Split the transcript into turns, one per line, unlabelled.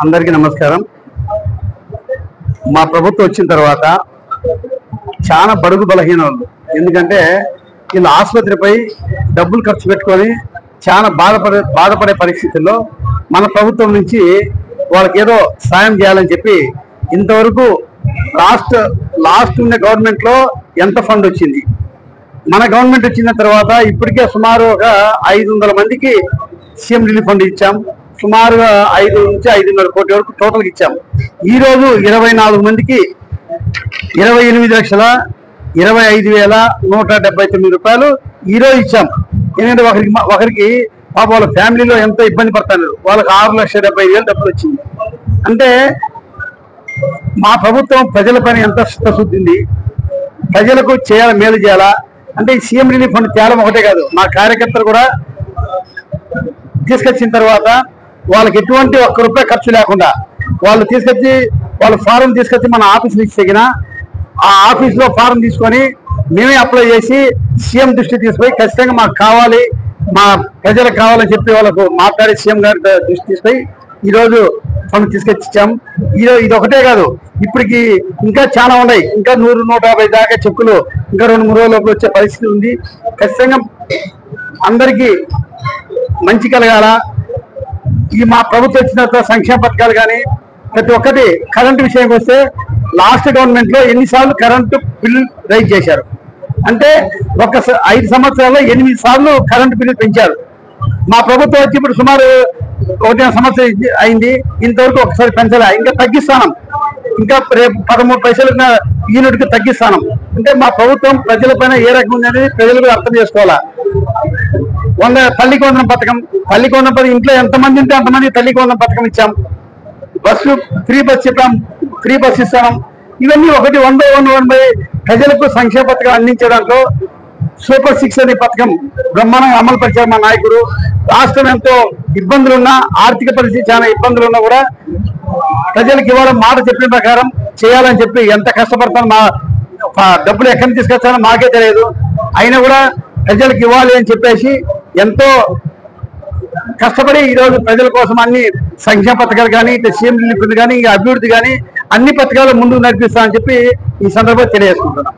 అందరికీ నమస్కారం. మా ప్రభుత్వం వచ్చిన తర్వాత చాలా బడుగు బలహీన వాళ్ళు, ఎందుకంటే వీళ్ళు ఆసుపత్రిపై డబ్బులు ఖర్చు పెట్టుకొని చాలా బాధపడే పరిస్థితుల్లో మన ప్రభుత్వం నుంచి వాళ్ళకి ఏదో సాయం చేయాలని చెప్పి ఇంతవరకు లాస్ట్ ఉన్న గవర్నమెంట్లో ఎంత ఫండ్ వచ్చింది, మన గవర్నమెంట్ వచ్చిన తర్వాత ఇప్పటికే సుమారు ఒక 500 మందికి సీఎం రిలీఫ్ ఫండ్ ఇచ్చాం. సుమారుగా 5 నుంచి 5.5 కోట్ల వరకు టోటల్గా ఇచ్చాం. ఈరోజు 24 మందికి 28,25,179 రూపాయలు ఈరోజు ఇచ్చాం. ఎందుకంటే ఒకరికి పాప వాళ్ళ ఫ్యామిలీలో ఎంతో ఇబ్బంది పడుతున్నారు, వాళ్ళకి 6,75,000 డబ్బులు వచ్చింది. అంటే మా ప్రభుత్వం ప్రజల పైన ఎంత చిత్తశుద్ధి ఉంది, ప్రజలకు చేయాలి, మేలు చేయాలా అంటే ఈ సీఎం రిలీఫ్ ఫండ్ తేలం ఒకటే కాదు, మా కార్యకర్తలు కూడా తీసుకొచ్చిన తర్వాత వాళ్ళకి ఎటువంటి ₹1 ఖర్చు లేకుండా వాళ్ళు తీసుకొచ్చి వాళ్ళ ఫారం తీసుకొచ్చి మన ఆఫీస్లో ఇచ్చిన ఆ ఆఫీస్లో ఫారం తీసుకొని మేమే అప్లై చేసి సీఎం దృష్టి తీసుకుపోయి ఖచ్చితంగా మాకు కావాలి, మా ప్రజలకు కావాలని చెప్పి వాళ్ళకు మాట్లాడి సీఎం గారి దృష్టి తీసుకుపోయి ఈరోజు ఫండ్ తీసుకొచ్చి ఇచ్చాం. ఇది ఒకటే కాదు, ఇప్పటికి ఇంకా చాలా ఉన్నాయి, ఇంకా 100-150 దాకా చెక్కులు ఇంకా 2-3 రోజుల లోపల వచ్చే పరిస్థితి ఉంది. ఖచ్చితంగా అందరికీ మంచి కలగాల. ఈ మా ప్రభుత్వం వచ్చిన తర్వాత సంక్షేమ పథకాలు కానీ ప్రతి ఒక్కటి. కరెంటు విషయానికి వస్తే లాస్ట్ గవర్నమెంట్లో ఎన్నిసార్లు కరెంటు బిల్లు రైజ్ చేశారు అంటే 5 సంవత్సరాల్లో 8 సార్లు కరెంటు బిల్లు పెంచారు. మా ప్రభుత్వం వచ్చి ఇప్పుడు సుమారు 1 సంవత్సరం అయింది, ఇంతవరకు ఒకసారి పెంచలే. ఇంకా తగ్గిస్తాను, ఇంకా రేపు 13 పైసలు యూనిట్కి తగ్గిస్తాను. అంటే మా ప్రభుత్వం ప్రజల పైన ఏ రకంగా ఉందనేది ప్రజలు కూడా అర్థం చేసుకోవాలా. తల్లికి వందనం పథకం ఇంట్లో ఎంతమంది ఉంటే అంతమంది తల్లికి వందనం పథకం ఇచ్చాం. బస్సు ఫ్రీ బస్ చెప్పాం, ఫ్రీ బస్ ఇస్తాం. ఇవన్నీ ఒకటి 1 by 1 ప్రజలకు సంక్షేమ పథకం అందించడంలో సూపర్ 6 అనే పథకం బ్రహ్మాండంగా అమలు పరిచారు మా నాయకుడు. రాష్ట్రం ఎంతో ఇబ్బందులున్నా, ఆర్థిక పరిస్థితి చాలా ఇబ్బందులున్నా కూడా ప్రజలకు ఇవ్వడం మాట చెప్పిన ప్రకారం చేయాలని చెప్పి ఎంత కష్టపడతాను, మా డబ్బులు ఎక్కడి నుంచి తీసుకొస్తానో మాకే తెలియదు, అయినా కూడా ప్రజలకు ఇవ్వాలి అని చెప్పేసి ఎంతో కష్టపడి ఈరోజు ప్రజల కోసం అన్ని సంక్షేమ పథకాలు కానీ, ఇటు సీఎం రిలీఫ్ కానీ, ఇంకా అభివృద్ధి కానీ అన్ని పథకాలు ముందుకు నడిపిస్తామని చెప్పి ఈ సందర్భంగా తెలియజేసుకుంటున్నాం.